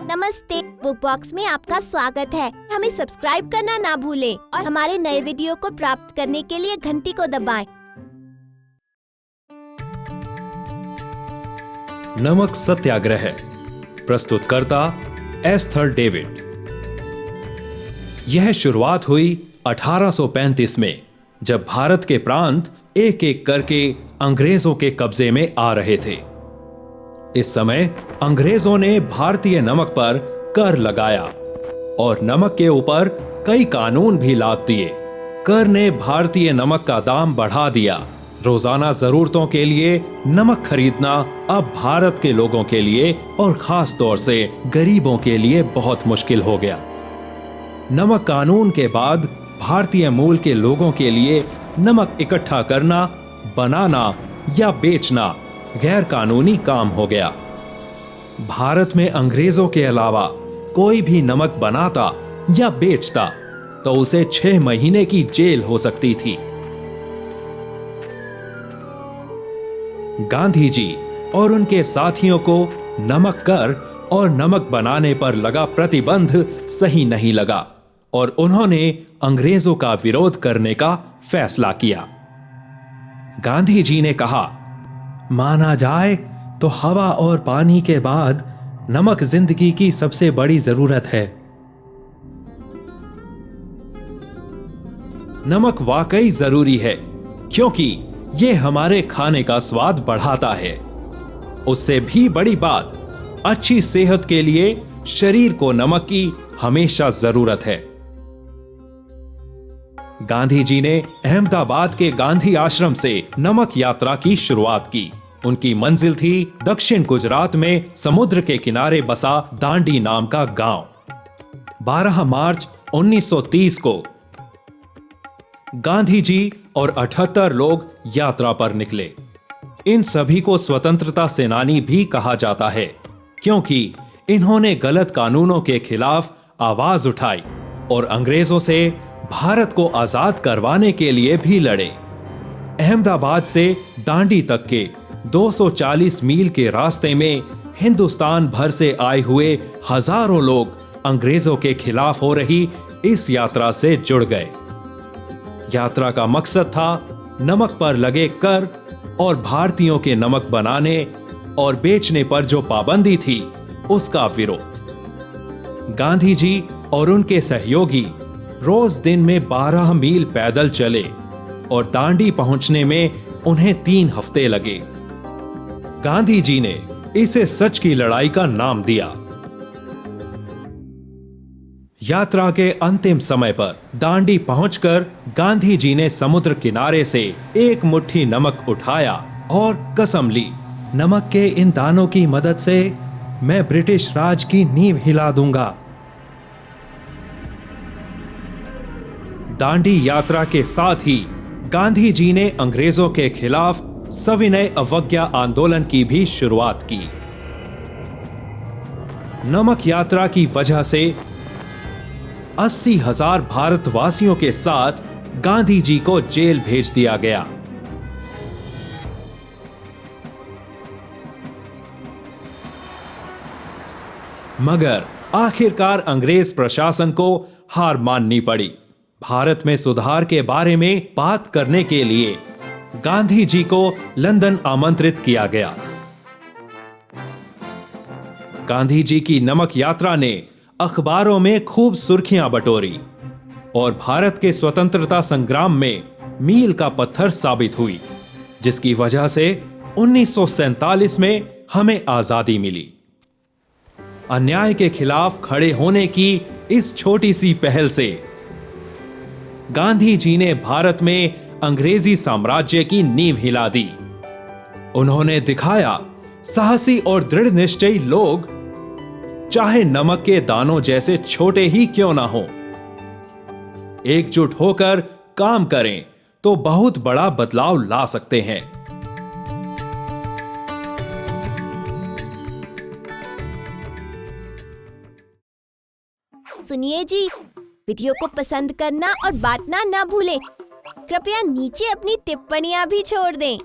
नमस्ते, book box में आपका स्वागत है। हमें सब्सक्राइब करना ना भूलें और हमारे नए वीडियो को प्राप्त करने के लिए घंटी को दबाएं। नमक सत्याग्रह, प्रस्तुतकर्ता एस्थर डेविड। यह शुरुआत हुई 1835 में, जब भारत के प्रांत एक एक करके अंग्रेजों के कब्जे में आ रहे थे। इस समय अंग्रेजों ने भारतीय नमक पर कर लगाया और नमक के ऊपर कई कानून भी लाद दिए। कर ने भारतीय नमक का दाम बढ़ा दिया। रोजाना जरूरतों के लिए नमक खरीदना अब भारत के लोगों के लिए और खास तौर से गरीबों के लिए बहुत मुश्किल हो गया। नमक कानून के बाद भारतीय मूल के लोगों के लिए नमक इकट्ठा करना, बनाना या बेचना गैर कानूनी काम हो गया। भारत में अंग्रेजों के अलावा कोई भी नमक बनाता या बेचता तो उसे 6 महीने की जेल हो सकती थी। गांधी जी और उनके साथियों को नमक कर और नमक बनाने पर लगा प्रतिबंध सही नहीं लगा और उन्होंने अंग्रेजों का विरोध करने का फैसला किया। गांधी जी ने कहा, माना जाए तो हवा और पानी के बाद नमक जिंदगी की सबसे बड़ी जरूरत है। नमक वाकई जरूरी है क्योंकि यह हमारे खाने का स्वाद बढ़ाता है। उससे भी बड़ी बात, अच्छी सेहत के लिए शरीर को नमक की हमेशा जरूरत है। गांधी जी ने अहमदाबाद के गांधी आश्रम से नमक यात्रा की शुरुआत की। उनकी मंजिल थी दक्षिण गुजरात में समुद्र के किनारे बसा दांडी नाम का गांव। 12 मार्च 1930 को गांधी जी और 78 लोग यात्रा पर निकले। इन सभी को स्वतंत्रता सेनानी भी कहा जाता है क्योंकि इन्होंने गलत कानूनों के खिलाफ आवाज उठाई और अंग्रेजों से भारत को आजाद करवाने के लिए भी लड़े। अहमदाबाद से दांडी तक के 240 मील के रास्ते में हिंदुस्तान भर से आए हुए हजारों लोग अंग्रेजों के खिलाफ हो रही इस यात्रा से जुड़ गए। यात्रा का मकसद था नमक पर लगे कर और भारतीयों के नमक बनाने और बेचने पर जो पाबंदी थी उसका विरोध। गांधी जी और उनके सहयोगी रोज दिन में 12 मील पैदल चले और दांडी पहुंचने में उन्हें 3 हफ्ते लगे। गांधी जी ने इसे सच की लड़ाई का नाम दिया। यात्रा के अंतिम समय पर दांडी पहुंचकर गांधी जी ने समुद्र किनारे से एक मुट्ठी नमक उठाया और कसम ली, नमक के इन दानों की मदद से मैं ब्रिटिश राज की नींव हिला दूंगा। दांडी यात्रा के साथ ही गांधी जी ने अंग्रेजों के खिलाफ सविनय अवज्ञा आंदोलन की भी शुरुआत की। नमक यात्रा की वजह से 80,000 भारतवासियों के साथ गांधी जी को जेल भेज दिया गया। मगर आखिरकार अंग्रेज प्रशासन को हार माननी पड़ी। भारत में सुधार के बारे में बात करने के लिए गांधी जी को लंदन आमंत्रित किया गया। गांधी जी की नमक यात्रा ने अखबारों में खूब सुर्खियां बटोरी और भारत के स्वतंत्रता संग्राम में मील का पत्थर साबित हुई, जिसकी वजह से 1947 में हमें आजादी मिली। अन्याय के खिलाफ खड़े होने की इस छोटी सी पहल से गांधी जी ने भारत में अंग्रेजी साम्राज्य की नींव हिला दी। उन्होंने दिखाया, साहसी और दृढ़ निश्चयी लोग चाहे नमक के दानों जैसे छोटे ही क्यों ना हो, एकजुट होकर काम करें तो बहुत बड़ा बदलाव ला सकते हैं। सुनिए जी, वीडियो को पसंद करना और बांटना ना भूलें। कृपया नीचे अपनी टिप्पणियां भी छोड़ दें।